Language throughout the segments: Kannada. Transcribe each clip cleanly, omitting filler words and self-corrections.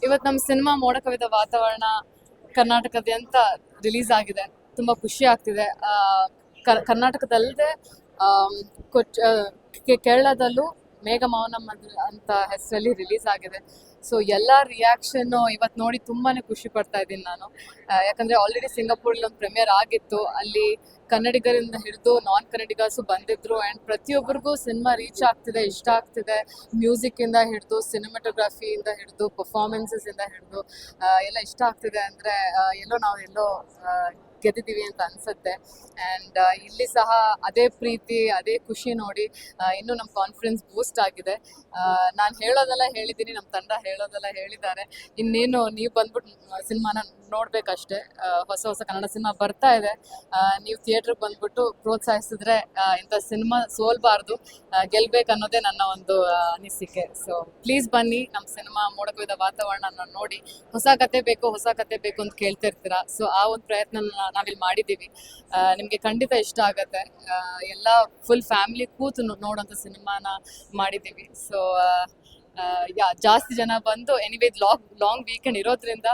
ಇವತ್ತು ನಮ್ಮ ಸಿನಿಮಾ ಮೋಡ ಕವಿದ ವಾತಾವರಣ ಕರ್ನಾಟಕದಾದ್ಯಂತ ರಿಲೀಸ್ ಆಗಿದೆ. ತುಂಬ ಖುಷಿ ಆಗ್ತಿದೆ. ಕರ್ನಾಟಕದಲ್ಲದೆ ಕೇರಳದಲ್ಲೂ ಮೇಘ ಮೌನಂ ಅಂತ ಹೆಸರಲ್ಲಿ ರಿಲೀಸ್ ಆಗಿದೆ. ಸೊ ಎಲ್ಲ ರಿಯಾಕ್ಷನ್ ಇವತ್ತು ನೋಡಿ ತುಂಬಾನೇ ಖುಷಿ ಪಡ್ತಾ ಇದ್ದೀನಿ ನಾನು. ಯಾಕಂದ್ರೆ ಆಲ್ರೆಡಿ ಸಿಂಗಾಪುರಲ್ಲಿ ಒಂದು ಪ್ರೀಮಿಯರ್ ಆಗಿತ್ತು. ಅಲ್ಲಿ ಕನ್ನಡಿಗರಿಂದ ಹಿಡಿದು ನಾನ್ ಕನ್ನಡಿಗರ್ಸು ಬಂದಿದ್ರು. ಆ್ಯಂಡ್ ಪ್ರತಿಯೊಬ್ಬರಿಗೂ ಸಿನಿಮಾ ರೀಚ್ ಆಗ್ತಿದೆ, ಇಷ್ಟ ಆಗ್ತಿದೆ. ಮ್ಯೂಸಿಕ್ಕಿಂದ ಹಿಡಿದು ಸಿನಿಮಾಟೋಗ್ರಫಿಯಿಂದ ಹಿಡಿದು ಪರ್ಫಾರ್ಮೆನ್ಸಸ್ಸಿಂದ ಹಿಡಿದು ಎಲ್ಲ ಇಷ್ಟ ಆಗ್ತಿದೆ. ಅಂದರೆ ಎಲ್ಲೋ ಗೆದ್ದಿದ್ದೀವಿ ಅಂತ ಅನ್ಸುತ್ತೆ. ಆ್ಯಂಡ್ ಇಲ್ಲಿ ಸಹ ಅದೇ ಪ್ರೀತಿ, ಅದೇ ಖುಷಿ ನೋಡಿ ಇನ್ನೂ ನಮ್ಮ ಕಾನ್ಫಿಡೆನ್ಸ್ ಬೂಸ್ಟ್ ಆಗಿದೆ. ನಾನು ಹೇಳೋದೆಲ್ಲ ಹೇಳಿದ್ದೀನಿ, ನಮ್ಮ ತಂಡ ಹೇಳೋದೆಲ್ಲ ಹೇಳಿದ್ದಾರೆ. ಇನ್ನೇನು ನೀವು ಬಂದ್ಬಿಟ್ಟು ಸಿನಿಮಾನ ನೋಡ್ಬೇಕಷ್ಟೇ. ಹೊಸ ಹೊಸ ಕನ್ನಡ ಸಿನಿಮಾ ಬರ್ತಾ ಇದೆ. ನೀವು ಥಿಯೇಟ್ರಿಗೆ ಬಂದ್ಬಿಟ್ಟು ಪ್ರೋತ್ಸಾಹಿಸಿದ್ರೆ ಇಂಥ ಸಿನಿಮಾ ಸೋಲ್ಬಾರ್ದು, ಗೆಲ್ಬೇಕು ಅನ್ನೋದೇ ನನ್ನ ಒಂದು ಅನಿಸಿಕೆ. ಸೊ ಪ್ಲೀಸ್ ಬನ್ನಿ, ನಮ್ಮ ಸಿನಿಮಾ ಮೋಡ ಕವಿದ ವಾತಾವರಣ ನೋಡಿ. ಹೊಸ ಕತೆ ಬೇಕು ಅಂತ ಕೇಳ್ತಿರ್ತೀರಾ. ಸೊ ಆ ಒಂದು ಪ್ರಯತ್ನ ನಾವಿಲ್ಲಿ ಮಾಡಿದ್ದೀವಿ. ನಿಮಗೆ ಖಂಡಿತ ಇಷ್ಟ ಆಗತ್ತೆ. ಎಲ್ಲ ಫುಲ್ ಫ್ಯಾಮಿಲಿ ಕೂತು ನೋಡೋಂಥ ಸಿನಿಮಾನ ಮಾಡಿದ್ದೀವಿ. ಸೊ ಜಾಸ್ತಿ ಜನ ಬಂದು ಎನಿವೇ ಲಾಂಗ್ ವೀಕೆಂಡ್ ಇರೋದ್ರಿಂದ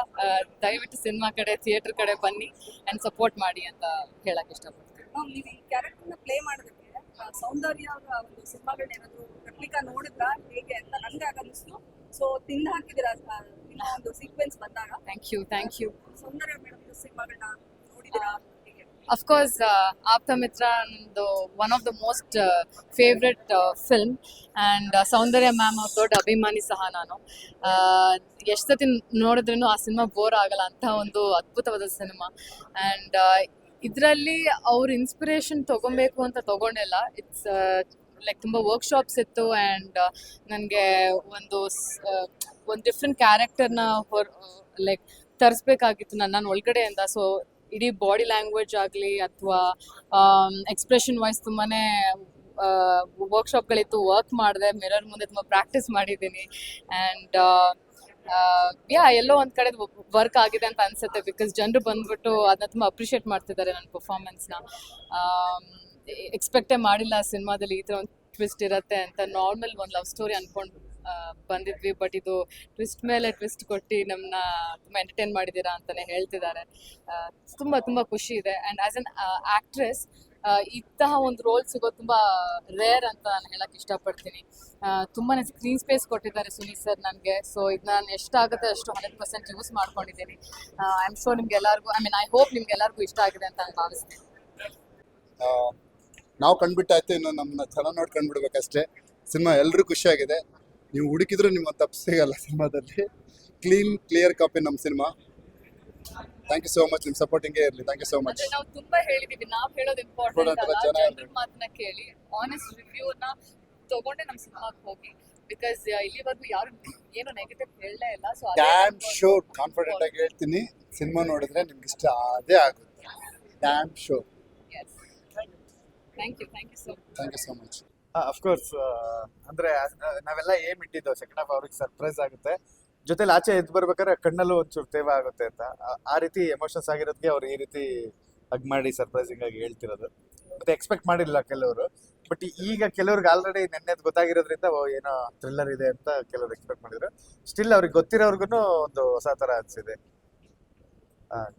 ದಯವಿಟ್ಟು ಸಿನಿಮಾ ಕಡೆ, ಥಿಯೇಟರ್ ಕಡೆ ಬನ್ನಿ ಆ್ಯಂಡ್ ಸಪೋರ್ಟ್ ಮಾಡಿ ಅಂತ ಹೇಳಕ್ ಇಷ್ಟಪಡ್ತೀನಿ. ನೀವು ಈ ಕ್ಯಾರೆಕ್ಟರ್ನ ಪ್ಲೇ ಮಾಡೋದಕ್ಕೆ ಸೌಂದರ್ಯ ಅವರ ಒಂದು ಸಿನಿಮಾಗಳನ್ನ ಏನಾದ್ರು ರೆಪ್ಲಿಕಾ ನೋಡಿದ್ರಾ ಹೇಗೆ ಅಂತ ನನಗೆ ಅನಿಸ್ತು. ಸೊ ತಿಂದು ಹಾಕಿದಿರ ಒಂದು ಸೀಕ್ವೆನ್ಸ್ ಬಂದಾಗ. Thank you. ಸೌಂದರ್ಯ ಮೇಡಮ್ ಸಿನಿಮಾಗಳನ್ನ ನೋಡಿದಿರಾ? ಅಫ್ಕೋರ್ಸ್ ಆಪ್ತ ಮಿತ್ರ ನಂದು one of the most favourite film. And Soundarya ma'am ಅವ್ರ ದೊಡ್ಡ ಅಭಿಮಾನಿ ಸಹ ನಾನು. ಎಷ್ಟು ಸತಿ ನೋಡಿದ್ರೂ ಆ ಸಿನಿಮಾ ಬೋರ್ ಆಗಲ್ಲ, ಅಂತಹ ಒಂದು ಅದ್ಭುತವಾದ ಸಿನಿಮಾ. ಆ್ಯಂಡ್ ಇದರಲ್ಲಿ ಅವ್ರ ಇನ್ಸ್ಪಿರೇಷನ್ ತೊಗೊಬೇಕು ಅಂತ ತೊಗೊಂಡಿಲ್ಲ. ಇಟ್ಸ್ ಲೈಕ್ ತುಂಬ ವರ್ಕ್ಶಾಪ್ಸ್ ಇತ್ತು. ಆ್ಯಂಡ್ ನನಗೆ ಒಂದು ಡಿಫ್ರೆಂಟ್ ಕ್ಯಾರೆಕ್ಟರ್ನ ಲೈಕ್ ತರಿಸ್ಬೇಕಾಗಿತ್ತು ನನ್ನ ಒಳಗಡೆಯಿಂದ. ಸೊ ಇಡೀ ಬಾಡಿ ಲ್ಯಾಂಗ್ವೇಜ್ ಆಗಲಿ ಅಥವಾ ಎಕ್ಸ್ಪ್ರೆಷನ್ ವೈಸ್ ತುಂಬಾ ವರ್ಕ್ಶಾಪ್ಗಳಿತ್ತು. ವರ್ಕ್ ಮಾಡಿದೆ, ಮಿರರ್ ಮುಂದೆ ತುಂಬ ಪ್ರಾಕ್ಟೀಸ್ ಮಾಡಿದ್ದೀನಿ. ಆ್ಯಂಡ್ ಎಲ್ಲೋ ಒಂದು ಕಡೆ ವರ್ಕ್ ಆಗಿದೆ ಅಂತ ಅನಿಸುತ್ತೆ. ಬಿಕಾಸ್ ಜನರು ಬಂದ್ಬಿಟ್ಟು ಅದನ್ನ ತುಂಬ ಅಪ್ರಿಷಿಯೇಟ್ ಮಾಡ್ತಿದ್ದಾರೆ ನನ್ನ ಪರ್ಫಾರ್ಮೆನ್ಸ್ನ. ಎಕ್ಸ್ಪೆಕ್ಟೇ ಮಾಡಿಲ್ಲ ಸಿನಿಮಾದಲ್ಲಿ ಈ ಥರ ಒಂದು ಟ್ವಿಸ್ಟ್ ಇರುತ್ತೆ ಅಂತ. ನಾರ್ಮಲ್ ಒಂದು ಲವ್ ಸ್ಟೋರಿ ಅಂದ್ಕೊಂಡು ಬಂದಿದ್ವಿ. ಬಟ್ ಇದು ಟ್ವಿಸ್ಟ್ ಮೇಲೆ ಟ್ವಿಸ್ಟ್ ಕೊಟ್ಟು ನಮ್ಮನ್ನ ತುಂಬ ಎಂಟರ್ಟೈನ್ ಮಾಡಿದ್ದೀರಾ ಅಂತಲೇ ಹೇಳ್ತಿದ್ದಾರೆ. ತುಂಬ ಖುಷಿ ಇದೆ. ಆ್ಯಂಡ್ ಆ್ಯಸ್ ಅನ್ ಆ್ಯಕ್ಟ್ರೆಸ್ ಇಂತಹ ಒಂದು ರೋಲ್ ಸಿಗೋದು ತುಂಬ ರೇರ್ ಅಂತ ನಾನು ಹೇಳಕ್ಕೆ ಇಷ್ಟಪಡ್ತೀನಿ. ತುಂಬಾ ಸ್ಕ್ರೀನ್ ಸ್ಪೇಸ್ ಕೊಟ್ಟಿದ್ದಾರೆ ಸುನೀಲ್ ಸರ್ ನನಗೆ. ಸೊ ಇದು ನಾನು ಎಷ್ಟಾಗುತ್ತೆ ಅಷ್ಟು 100% ಯೂಸ್ ಮಾಡ್ಕೊಂಡಿದ್ದೀನಿ. ಐ ಆಮ್ ಶೋರ್ ನಿಮ್ಗೆಲ್ಲರಿಗೂ, ಐ ಹೋಪ್ ನಿಮ್ಗೆಲ್ಲರಿಗೂ ಇಷ್ಟ ಆಗಿದೆ ಅಂತ ನಾನು ಭಾವಿಸ್ತೀನಿ. ನಾವು ಕಂಡುಬಿಟ್ಟಾಯ್ತು, ಇನ್ನು ನಮ್ಮನ್ನ ಚೆನ್ನಾಗಿ ನೋಡಿ ಕಂಡುಬಿಡ್ಬೇಕಷ್ಟೇ. ಸಿನಿಮಾ ಎಲ್ಲರೂ ಖುಷಿಯಾಗಿದೆ. ನೀವು ಹುಡುಕಿದ್ರು ನಿಮ್ಮ ತಪ್ಪು ಸಿಗಲ್ಲ ಸಿನಿಮಾದಲ್ಲಿ. ಕ್ಲಿಯರ್ ಕಾಪಿ ನಮ್ಮ ಸಿನಿಮಾ. Thank you so much. ನಿಮ್ಮ ಸಪೋರ್ಟ್ ಹಿಂಗೆ ಇರಲಿ. Thank you so much. ನಾವು ತುಂಬಾ ಹೇಳಿದೀವಿ, ನಾವು ಹೇಳೋದು ಇಂಪಾರ್ಟೆಂಟ್ ಅಲ್ಲ. ಜನರ ಮಾತನ್ನ ಕೇಳಿ, ಆನೆಸ್ಟ್ ರಿವ್ಯೂನ ತಗೊಂಡೆ ನಮ್ಮ ಸಿನಿಮಾಗೆ ಹೋಗಿ. ಬಿಕಾಸ್ ಇಲ್ಲಿವರೆಗೂ ಯಾರು ಏನು ನೆಗೆಟಿವ್ ಹೇಳಲೇ ಇಲ್ಲ. ಸೊ ಡ್ಯಾಮ್ ಶೋರ್ ಕಾನ್ಫಿಡೆಂಟ್ ಆಗಿ ಹೇಳ್ತೀನಿ, ಸಿನಿಮಾ ನೋಡಿದ್ರೆ ನಿಮ್ಗೆ ಇಷ್ಟ ಅದೇ ಆಗುತ್ತೆ. Damn sure. Thank you so much. Of course ಅಂದ್ರೆ ನಾವೆಲ್ಲ ಏಮ್ ಇಟ್ಟಿದ್ದೋ ಸೆಕೆಂಡ್ ಹಾಫ್ ಅವ್ರಿಗೆ ಸರ್ಪ್ರೈಸ್ ಆಗುತ್ತೆ. ಜೊತೆಲಿ ಆಚೆ ಎದ್ದು ಬರ್ಬೇಕಾದ್ರೆ ಕಣ್ಣಲ್ಲೂ ಒಂಚೂರು ತೇವ ಆಗುತ್ತೆ ಅಂತ. ಆ ರೀತಿ ಎಮೋಷನ್ಸ್ ಆಗಿರೋದಕ್ಕೆ ಅವ್ರು ಈ ರೀತಿ ಹಗ್ ಮಾಡಿ ಸರ್ಪ್ರೈಸಿಂಗ್ ಆಗಿ ಹೇಳ್ತಿರೋದು. ಮತ್ತೆ ಎಕ್ಸ್ಪೆಕ್ಟ್ ಮಾಡಿಲ್ಲ ಕೆಲವರು. ಬಟ್ ಈಗ ಕೆಲವ್ರಿಗೆ ಆಲ್ರೆಡಿ ನೆನ್ನೆದು ಗೊತ್ತಾಗಿರೋದ್ರಿಂದ ಏನೋ ಥ್ರಿಲ್ಲರ್ ಇದೆ ಅಂತ ಕೆಲವ್ರು ಎಕ್ಸ್ಪೆಕ್ಟ್ ಮಾಡಿದ್ರು. ಸ್ಟಿಲ್ ಅವ್ರಿಗೆ ಗೊತ್ತಿರೋರ್ಗು ಒಂದು ಹೊಸ ತರ ಅನ್ಸಿದೆ.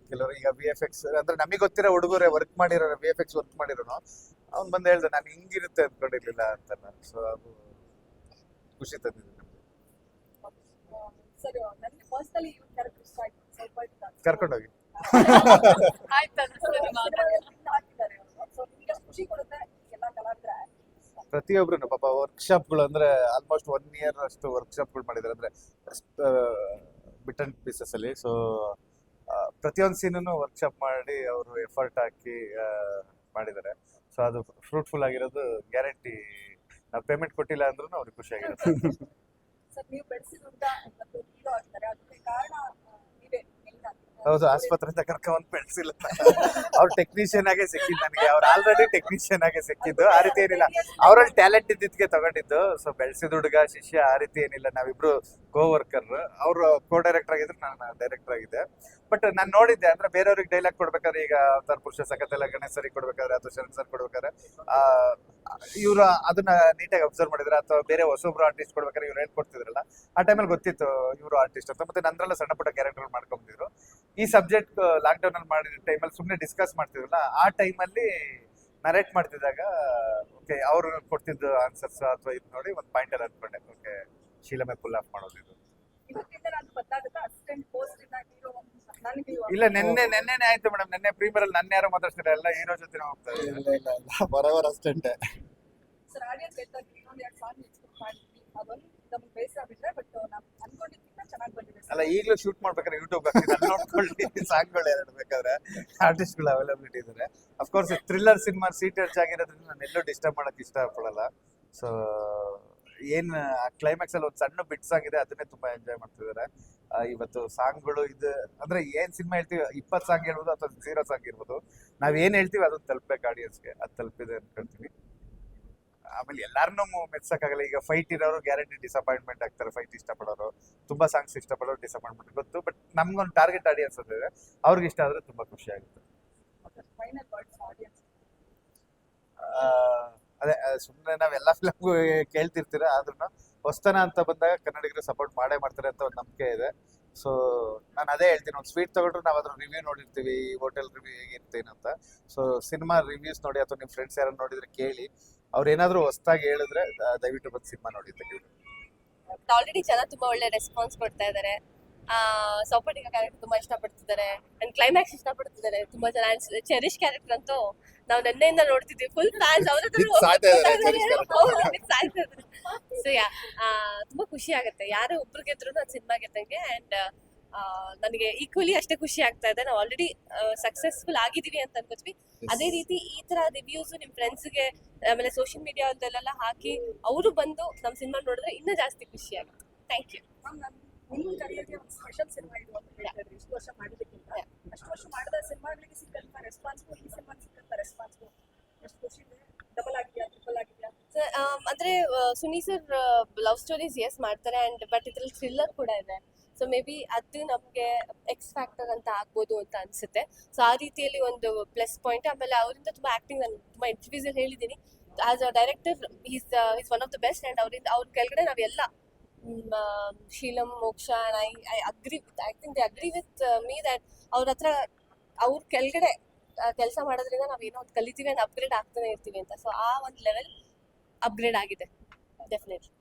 ಕೆಲವರು ಈಗ VFX ಅಂದ್ರೆ ನಮಗೆ ಗೊತ್ತಿರೋ ಹುಡುಗರೇ ವರ್ಕ್ ಮಾಡಿರೋ VFX ವರ್ಕ್ ಮಾಡಿರೋನು ಅವ್ನು ಬಂದು ಹೇಳ್ದೆ ನಾನು ಹಿಂಗಿರುತ್ತೆ ಅಂದ್ಕೊಂಡಿರ್ಲಿಲ್ಲ ಅಂತ. ಸೊ ಅದು ಖುಷಿ ತಂದಿದೆ ನಮ್ಗೆ. ಕರ್ಕೊಂಡೋಗಿ ಪ್ರತಿಯೊಬ್ರು ಪಾಪ ವರ್ಕ್ಶಾಪ್ಗಳು ಅಂದ್ರೆ ಆಲ್ಮೋಸ್ಟ್ 1 year ಅಷ್ಟು ವರ್ಕ್ಶಾಪ್ಗಳು ಮಾಡಿದ್ದಾರೆ. ಅಂದ್ರೆ ಬಿಟ್ ಅಂಡ್ ಪೀಸಸ್ ಅಲ್ಲಿ. ಸೊ ಪ್ರತಿಯೊಂದು ಸೀನನ್ನು ವರ್ಕ್ಶಾಪ್ ಮಾಡಿ ಅವರು ಎಫರ್ಟ್ ಹಾಕಿ ಮಾಡಿದ್ದಾರೆ. ಸೊ ಅದು ಫ್ರೂಟ್ಫುಲ್ ಆಗಿರೋದು ಗ್ಯಾರಂಟಿ. ನಾವು ಪೇಮೆಂಟ್ ಕೊಟ್ಟಿಲ್ಲ ಅಂದ್ರೂ ಅವ್ರಿಗೆ ಖುಷಿ ಆಗಿರುತ್ತೆ. ಹೌದು, ಆಸ್ಪತ್ರೆಯಿಂದ ಕರ್ಕೊಂಡ್ ಬೆಳೆಸಿಲ್ಲ. ಅವ್ರು ಟೆಕ್ನಿಷಿಯನ್ ಆಗೇ ಸಿಕ್ಕಿದ್ದು ನನಗೆ. ಅವ್ರು ಆಲ್ರೆಡಿ ಟೆಕ್ನಿಷಿಯನ್ ಆಗೇ ಸಿಕ್ಕಿದ್ದು. ಆ ರೀತಿ ಏನಿಲ್ಲ, ಅವರಲ್ಲಿ ಟ್ಯಾಲೆಂಟ್ ಇದ್ದಿದ್ಕೆ ತಗೊಂಡಿದ್ದು. ಸೊ ಬೆಳೆಸಿದ ಹುಡುಗ ಶಿಷ್ಯ ಆ ರೀತಿ ಏನಿಲ್ಲ. ನಾವಿಬ್ರು ಕೋ ವರ್ಕರ್. ಅವರು ಕೋ ಡೈರೆಕ್ಟರ್ ಆಗಿದ್ರು, ನಾನು ಡೈರೆಕ್ಟರ್ ಆಗಿದ್ದೆ. ಬಟ್ ನಾನು ನೋಡಿದ್ದೆ ಅಂದ್ರೆ ಬೇರೆಯವ್ರಿಗೆ ಡೈಲಾಗ್ ಕೊಡ್ಬೇಕಾದ್ರೆ, ಈಗ ಅವತಾರ್ ಪುರುಷ ಸಖತ್ತೆಲ್ಲ ಗಣೇಶ್ ಸರಿ ಕೊಡ್ಬೇಕಾದ್ರೆ ಅಥವಾ ಶರಣ್ ಸರ್ ಕೊಡ್ಬೇಕಾದ್ರೆ ಇವ್ರು ಅದನ್ನ ನೀಟಾಗಿ ಅಬ್ಸರ್ವ್ ಮಾಡಿದ್ರೆ, ಅಥವಾ ಬೇರೆ ಹೊಸೊಬ್ರು ಆರ್ಟಿಸ್ಟ್ ಕೊಡ್ಬೇಕಾದ್ರೆ ಇವ್ರು ಹೇಳ್ಕೊಡ್ತಿದ್ರಲ್ಲ, ಆ ಟೈಮಲ್ಲಿ ಗೊತ್ತಿತ್ತು ಇವರು ಆರ್ಟಿಸ್ಟ್ ಅಂತ. ಮತ್ತೆ ನಂದ್ರಲ್ಲ ಸಣ್ಣ ಪುಟ್ಟ ಕ್ಯಾರೆಕ್ಟರ್ ಮಾಡ್ಕೊಂಡಿದ್ರು. ಈ ಸಬ್ಜೆಕ್ಟ್ ಲಾಕ್ ಡೌನ್ ಅಲ್ಲಿ ಮಾಡಿದ ಟೈಮಲ್ಲಿ ಸುಮ್ಮನೆ ಡಿಸ್ಕಸ್ ಮಾಡ್ತಿದ್ರಲ್ಲ, ಆ ಟೈಮಲ್ಲಿ ನರೇಟ್ ಮಾಡ್ತಿದ್ದಾಗ ಓಕೆ ಅವ್ರು ಕೊಡ್ತಿದ್ದು ಆನ್ಸರ್ಸ್ ಅಥವಾ ಇದು ನೋಡಿ ಒಂದು ಪಾಯಿಂಟರ್ ಅನ್ಕೊಂಡೆ, ಓಕೆ ಶೀಲಮೆ ಫುಲ್ ಆಫ್ ಮಾಡೋದು ಇದು. ಇವತ್ತಿಂದ ನಾನು ಗೊತ್ತಾಗುತ್ತೆ ಅಸಿಸ್ಟೆಂಟ್ ಪೋಸ್ಟ್ ಇಂದ ಹೀರೋ ನನಗೆ ಇಲ್ಲ ನೆನ್ನೆನೆ ಆಯ್ತು ಮೇಡಮ್. ನೆನ್ನೆ ಪ್ರೀಮಿಯರ್ ಅಲ್ಲಿ ನನ್ನ ಯಾರು ಮಾತಾಡ್ತಿಲ್ಲ, ಎಲ್ಲ ಹೀರೋ ಜೊತೆ ಹೋಗ್ತಾ ಇಲ್ಲ ಇದ್ದಾರೆ. ಇಲ್ಲ ಇಲ್ಲ ಬರೋವರ್ ಅಷ್ಟಂಟೆ. ಸರ್ ಆಡಿಯನ್ಸ್ ಹೇಳ್ತಾರೆ ಇನ್ನೊಂದು 2 ಸಾಂಗ್ ಎಕ್ಸ್ಪೆಕ್ಟ್ ಮಾಡಿದ್ವಿ, ಅದೊಂದು ನಮ್ಗೆ ಬೇಸರ ಬಿಟ್ರೆ, ಬಟ್ ನಾವು ಅನ್ಕೊಂಡಿದ್ದಕ್ಕಿಂತ ಚೆನ್ನಾಗಿ ಬಂದಿದೆ ಅಲ್ಲ ಈಗಲೂ ಶೂಟ್ ಮಾಡ್ಬೇಕಾದ್ರೆ ಯೂಟ್ಯೂಬ್ ನೋಡ್ಕೊಳ್ಳಿ ಸಾಂಗ್ಗಳು ಎರಡು ಬೇಕಾದ್ರೆ ಆರ್ಟಿಸ್ಟ್ಗಳು ಅವೈಲಬಿಲಿಟಿ ಇದ್ದಾರೆ. Of course thriller cinema seat touch ಆಗಿರೋದ್ರಿಂದ ನಾನು ಎಲ್ಲೂ ಡಿಸ್ಟರ್ಬ್ ಮಾಡಕ್ ಇಷ್ಟಪಡಲ್ಲ. ಸೊ ಏನ್ ಕ್ಲೈಮ್ಯಾಕ್ಸ್ ಅಲ್ಲಿ ಒಂದು ಸಣ್ಣ ಬಿಟ್ಸ್ ಆಗಿದೆ, ಅದನ್ನೇ ತುಂಬಾ ಎಂಜಾಯ್ ಮಾಡ್ತಿದ್ದಾರೆ. ಇವತ್ತು ಸಾಂಗ್ಗಳು ಇದು ಅಂದ್ರೆ ಏನ್ ಸಿನಿಮಾ ಹೇಳ್ತೀವಿ 20 ಸಾಂಗ್ ಹೇಳ್ಬೋದು ಅಥವಾ 0 ಸಾಂಗ್ ಇರ್ಬೋದು, ನಾವ್ ಏನ್ ಹೇಳ್ತೀವಿ ಅದನ್ನ ತಲುಪಬೇಕು ಆಡಿಯನ್ಸ್ಗೆ, ಅದು ತಲುಪಿದೆ ಅನ್ಕೊಳ್ತೀವಿ. ಆಮೇಲೆ ಎಲ್ಲಾರನ್ನೂ ಮೆಚ್ಚಕ್ಕಾಗಲ್ಲ. ಈಗ ಫೈಟ್ ಇರೋರು ಗ್ಯಾರಂಟಿ ಡಿಸಪಾಯಿಂಟ್ಮೆಂಟ್ ಆಗ್ತಾರೆ, ಫೈಟ್ ಇಷ್ಟಪಡೋರು, ತುಂಬಾ ಸಾಂಗ್ಸ್ ಇಷ್ಟಪಡೋರು ಡಿಸಪಾಯಿಂಟ್ಮೆಂಟ್ ಗೊತ್ತು. ಬಟ್ ನಮ್ಗೊಂದು ಟಾರ್ಗೆಟ್ ಆಡಿಯನ್ಸ್ ಅಂದ್ರೆ ಅವ್ರಿಗೆ ಇಷ್ಟ ಆದ್ರೆ ತುಂಬಾ ಖುಷಿ ಆಗುತ್ತೆ. Final words audience. ಅದೇ ಸುಮ್ಮನೆ ನಾವೆಲ್ಲ ಫಿಲಮ್ಗೂ ಕೇಳ್ತಿರ್ತೀರ, ಆದ್ರೂ ಹೊಸ್ತನ ಅಂತ ಬಂದಾಗ ಕನ್ನಡಿಗರು ಸಪೋರ್ಟ್ ಮಾಡೇ ಮಾಡ್ತಾರೆ ಅಂತ ಒಂದು ನಂಬಿಕೆ ಇದೆ. ಸೊ ನಾನು ಅದೇ ಹೇಳ್ತೀನಿ, ಒಂದು ಸ್ವೀಟ್ ತಗೊಂಡ್ರು ನಾವು ಅದ್ರ ರಿವ್ಯೂ ನೋಡಿರ್ತೀವಿ, ಈ ಹೋಟೆಲ್ ರಿವ್ಯೂ ಹೇಗಿರ್ತೇನೆ ಅಂತ. ಸೊ ಸಿನಿಮಾ ರಿವ್ಯೂಸ್ ನೋಡಿ ಅಥವಾ ನಿಮ್ಮ ಫ್ರೆಂಡ್ಸ್ ಯಾರು ನೋಡಿದ್ರೆ ಕೇಳಿ, ಅವ್ರು ಏನಾದ್ರು ಹೊಸದಾಗಿ ಹೇಳಿದ್ರೆ ದಯವಿಟ್ಟು ಬಂದು ಸಿನಿಮಾ ನೋಡಿ ಅಂತ ಕೇಳಿ. ಆಲ್ರೆಡಿ ಜನ ತುಂಬಾ ಒಳ್ಳೆ ರೆಸ್ಪಾನ್ಸ್ ಕೊಡ್ತಾ ಇದ್ದಾರೆ. ಸೌಪಟಿಕ ಕ್ಯಾರೆಕ್ಟರ್ ತುಂಬಾ ಇಷ್ಟಪಡ್ತಿದ್ದಾರೆ, ಅಂಡ್ ಕ್ಲೈಮ್ಯಾಕ್ಸ್ ಇಷ್ಟಪಡ್ತಿದ್ದಾರೆ ತುಂಬಾ ಜನ. ಚೆರಿಶ್ ಕ್ಯಾರೆಕ್ಟರ್ ಅಂತೂ ನಾವು ನೆನ್ನೆಯಿಂದ ನೋಡ್ತಿದ್ವಿ, ಫುಲ್ ಫ್ಯಾನ್ಸ್ ಅವ್ರ ಬಿದ್ದು ಸಾಯ್ತಾ ಇದ್ದಾರೆ ಚೆರಿಶ್ character. ಸೊ ಯಾ ತುಂಬಾ ಖುಷಿ ಆಗುತ್ತೆ ಯಾರು ಒಬ್ರು ಗೆದ್ರು ಅದು ಸಿನಿಮಾ ಗೆದ್ದಂಗೆ. ಅಂಡ್ ನನಗೆ ಈಕ್ವಲಿ ಅಷ್ಟೇ ಖುಷಿ ಆಗ್ತಾ ಇದೆ. ನಾವು ಆಲ್ರೆಡಿ ಸಕ್ಸಸ್ಫುಲ್ ಆಗಿದೀವಿ ಅಂತ ಅನ್ಕೋತೀವಿ. ಅದೇ ರೀತಿ ಈ ತರ ರಿವ್ಯೂಸ್ ನಿಮ್ ಫ್ರೆಂಡ್ಸ್ಗೆ ಆಮೇಲೆ ಸೋಷಿಯಲ್ ಮೀಡಿಯಾದಲ್ಲೆಲ್ಲ ಹಾಕಿ ಅವರು ಬಂದು ನಮ್ಮ ಸಿನಿಮಾ ನೋಡಿದ್ರೆ ಇನ್ನೂ ಜಾಸ್ತಿ ಖುಷಿ ಆಗುತ್ತೆ. Thank you. ನಿಮ್ಮ ಕರಿಯರ್ಗೆ ಒಂದು ಸ್ಪೆಷಲ್ ಸಿನಿಮಾ ಇದು ಅಂತ ಹೇಳ್ತಾರೆ. ಇಷ್ಟು ವರ್ಷ ಮಾಡಿದ್ದಕ್ಕಿಂತ ಅಷ್ಟು ವರ್ಷ ಮಾಡಿದ ಸಿನಿಮಾಗಳಿಗೆ ಸಿಕ್ಕಂತ ರೆಸ್ಪಾನ್ಸ್ಗೂ ಈ ಸಿನಿಮಾ ಸಿಕ್ಕಂತ ರೆಸ್ಪಾನ್ಸ್ಗೂ ಎಷ್ಟು ಖುಷಿ ಇದೆ? ಡಬಲ್ ಆಗಿದೆಯಾ, ಟ್ರಿಪಲ್ ಆಗಿದೆಯಾ? ಅಂದ್ರೆ ಸುನಿ ಸರ್ ಲವ್ ಸ್ಟೋರೀಸ್ ಎಸ್ ಮಾಡ್ತಾರೆ, ಅಂಡ್ ಬಟ್ ಇದ್ರಲ್ಲಿ ಥ್ರಿಲ್ಲರ್ ಕೂಡ ಇದೆ. ಸೊ ಮೇ ಬಿ ಅದು ನಮಗೆ ಎಕ್ಸ್ ಫ್ಯಾಕ್ಟರ್ ಅಂತ ಆಗ್ಬೋದು ಅಂತ ಅನ್ಸುತ್ತೆ. ಸೊ ಆ ರೀತಿಯಲ್ಲಿ ಒಂದು ಪ್ಲಸ್ ಪಾಯಿಂಟ್. ಆಮೇಲೆ ಅವರಿಂದ ತುಂಬಾ ಆಕ್ಟಿಂಗ್ ನಾನು ತುಂಬಾ ಇಂಟರ್ವ್ಯೂಸ್ ಅಲ್ಲಿ ಹೇಳಿದ್ದೀನಿ, as a director is one of the best. And ಅವರಿಂದ ಅವ್ರ ಕೆಳಗಡೆ ನಾವೆಲ್ಲ ಶೀಲಂ, ಮೋಕ್ಷ, I agree, I think they agree with me that ಅವ್ರ ಹತ್ರ ಅವ್ರ ಕೆಳಗಡೆ ಕೆಲಸ ಮಾಡೋದ್ರಿಂದ ನಾವು ಏನೋ ಒಂದು ಕಲಿತೀವಿ ಅಂಡ್ ಅಪ್ಗ್ರೇಡ್ ಆಗ್ತಾನೆ ಇರ್ತೀವಿ ಅಂತ. ಸೊ ಆ ಒಂದು ಲೆವೆಲ್ ಅಪ್ಗ್ರೇಡ್ ಆಗಿದೆ ಡೆಫಿನೆಟ್ಲಿ.